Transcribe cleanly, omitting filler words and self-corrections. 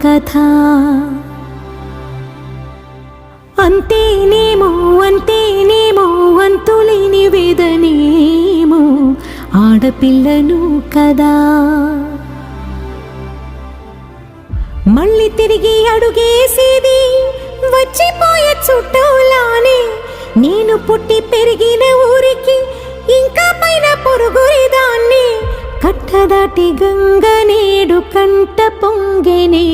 కథ. అంతేనేమో అంతేనేమో అంతులేని వేదనేమో ఆడపిల్లను కదా. మళ్ళీ తిరిగి అడుగేసేది వచ్చిపోయే చుట్టూలానే. నేను పుట్టి పెరిగిన ఊరికి ఇంకా పైన పొరుగురిదాన్ని. కట్టదాటి గంగ నేడు కంట పొంగెనే.